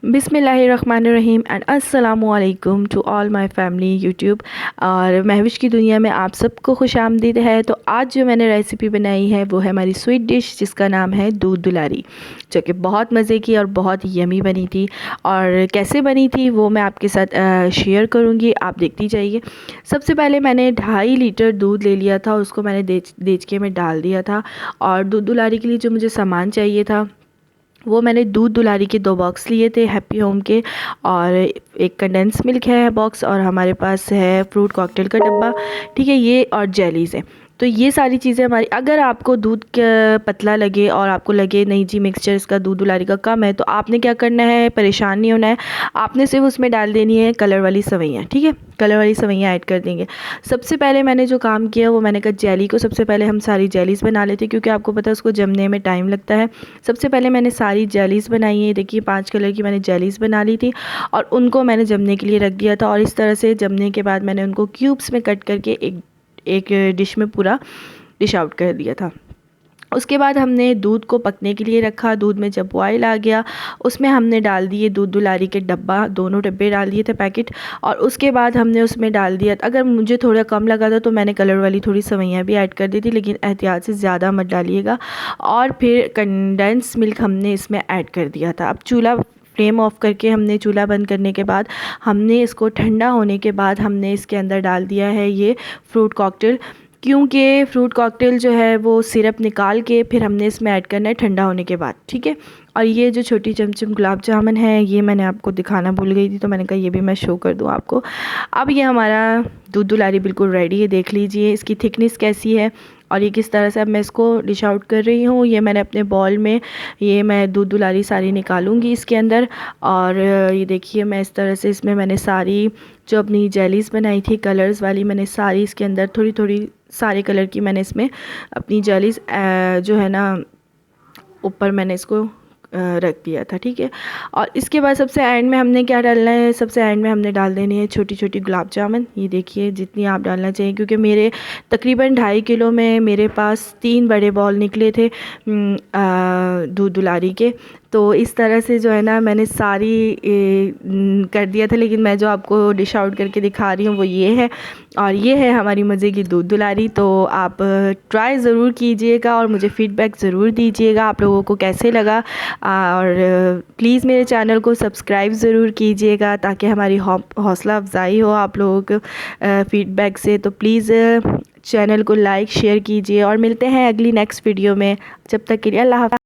बिस्मिल्लाहिर्रहमानिर्रहीम एंड अस्सलामुअलैकुम to all my family YouTube. और महविश की दुनिया में आप सबको खुशामदीद है। तो आज जो मैंने रेसिपी बनाई है वो है हमारी स्वीट डिश जिसका नाम है दूध दुलारी, जो कि बहुत मज़े की और बहुत यमी बनी थी। और कैसे बनी थी वो मैं आपके साथ शेयर करूँगी, आप देखती जाइए। सबसे पहले मैंने 2.5 लीटर दूध ले लिया था, उसको मैंने देचके में डाल दिया था। और दूध दुलारी के लिए जो मुझे सामान चाहिए था वो मैंने दूध दुलारी के 2 बॉक्स लिए थे हैप्पी होम के, और एक कंडेंस मिल्क है बॉक्स, और हमारे पास है फ्रूट कॉकटेल का डब्बा, ठीक है, ये और जेलीज़ हैं। तो ये सारी चीज़ें हमारी, अगर आपको दूध पतला लगे और आपको लगे नहीं जी मिक्सचर इसका दूध दुलारी का कम है, तो आपने क्या करना है, परेशान नहीं होना है। आपने सिर्फ उसमें डाल देनी है कलर वाली सवैयाँ, ठीक है, कलर वाली सवैयाँ ऐड कर देंगे। सबसे पहले मैंने जो काम किया वो मैंने कहा जेली को सबसे पहले हम सारी जेलीज़ बना लेते हैं, क्योंकि आपको पता है उसको जमने में टाइम लगता है। सबसे पहले मैंने सारी जेलीज़ बनाई है, देखिए 5 कलर की मैंने जेलीज़ बना ली थी और उनको मैंने जमने के लिए रख दिया था। और इस तरह से जमने के बाद मैंने उनको क्यूब्स में कट करके एक डिश में पूरा डिश आउट कर दिया था। उसके बाद हमने दूध को पकने के लिए रखा। दूध में जब बॉयल आ गया उसमें हमने डाल दिए दूध दुलारी के डब्बा, दोनों डब्बे डाल दिए थे पैकेट। और उसके बाद हमने उसमें डाल दिया, अगर मुझे थोड़ा कम लगा था तो मैंने कलर वाली थोड़ी सवैयाँ भी ऐड कर दी थी, लेकिन एहतियात से ज़्यादा मत डालिएगा। और फिर कंडेंस मिल्क हमने इसमें ऐड कर दिया था। अब चूल्हा फ्लेम ऑफ करके, हमने चूल्हा बंद करने के बाद हमने इसको ठंडा होने के बाद हमने इसके अंदर डाल दिया है ये फ्रूट कॉकटेल, क्योंकि फ्रूट कॉकटेल जो है वो सिरप निकाल के फिर हमने इसमें ऐड करना है ठंडा होने के बाद, ठीक है। और ये जो छोटी चमचम गुलाब जामुन है ये मैंने आपको दिखाना भूल गई थी, तो मैंने कहा ये भी मैं शो कर दूँ आपको। अब ये हमारा दूध दुलारी बिल्कुल रेडी है, देख लीजिए इसकी थिकनेस कैसी है और ये किस तरह से। अब मैं इसको डिश आउट कर रही हूँ, ये मैंने अपने बॉल में, ये मैं दूध दुलारी सारी निकालूंगी इसके अंदर। और ये देखिए मैं इस तरह से इसमें मैंने सारी जो अपनी जेलीज़ बनाई थी कलर्स वाली, मैंने सारी इसके अंदर थोड़ी थोड़ी सारे कलर की मैंने इसमें अपनी जेलीज़ जो है ना ऊपर मैंने इसको रख दिया था, ठीक है। और इसके बाद सबसे एंड में हमने क्या डालना है, सबसे एंड में हमने डाल देनी है छोटी छोटी गुलाब जामुन। ये देखिए जितनी आप डालना चाहिए, क्योंकि मेरे तकरीबन 2.5 किलो में मेरे पास 3 बड़े बॉल निकले थे दूध दुलारी के। तो इस तरह से जो है ना मैंने सारी कर दिया था, लेकिन मैं जो आपको डिश आउट करके दिखा रही हूँ वो ये है। और ये है हमारी मज़े की दूध दुलारी। तो आप ट्राई ज़रूर कीजिएगा और मुझे फ़ीडबैक ज़रूर दीजिएगा आप लोगों को कैसे लगा। और प्लीज़ मेरे चैनल को सब्सक्राइब ज़रूर कीजिएगा ताकि हमारी हौसला अफजाई हो आप लोगों को फ़ीडबैक से। तो प्लीज़ चैनल को लाइक शेयर कीजिए और मिलते हैं अगली नेक्स्ट वीडियो में। जब तक के लिए अल्लाह हाफ़िज़।